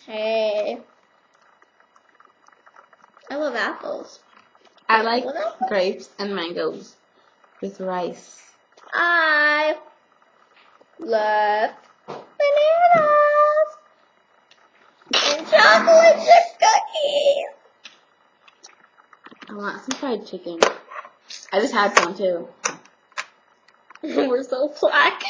Hey. I love apples. I like grapes and mangoes with rice. I love bananas and chocolate chip cookies. I want some fried chicken. I just had some too. We're so black.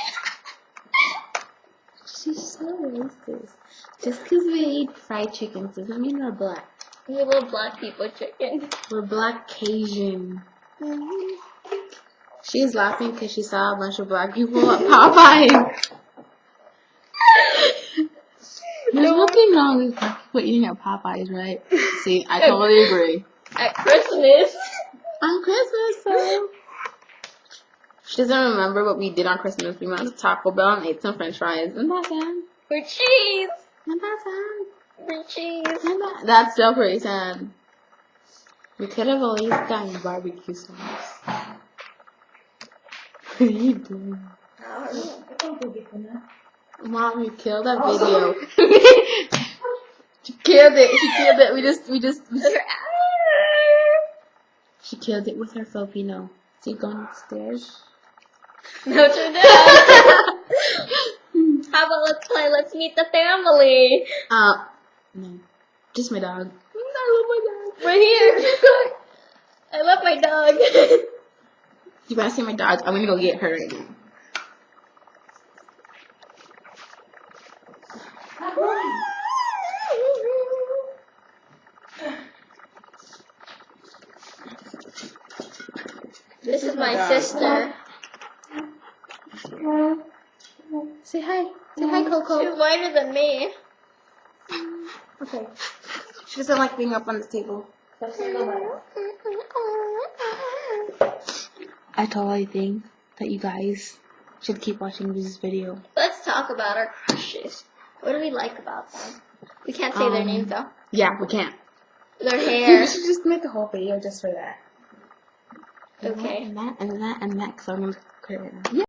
She's so racist. Just because we eat fried chickens doesn't mean we're black. We love black people chicken. We're black Cajun. She's laughing because she saw a bunch of black people at Popeye. There's nothing wrong with black people eating at Popeyes, right? See, I totally agree. At Christmas. On Christmas, so. She doesn't remember what we did on Christmas. We went to Taco Bell and ate some french fries. And that's it. For cheese. And that's it. For cheese. And that's still pretty sad. We could have at least gotten barbecue sauce. What are you doing? Mom, you killed that video. She killed it. She killed it. She killed it with her Filipino. Is he going upstairs? Notre Dame. How about let's play Let's Meet the Family? No. Just my dog. I love my dog. We're here. I love my dog. You want to see my dog? I'm gonna go get her right now. This is my sister. Say hi. Say hi, Coco. She's whiter than me. Okay. She doesn't like being up on the table. I totally think that you guys should keep watching this video. Let's talk about our crushes. What do we like about them? We can't say their names though. Yeah, we can't. Their hair. We should just make a whole video just for that. Okay. And that, because I'm going to create it now. Yeah.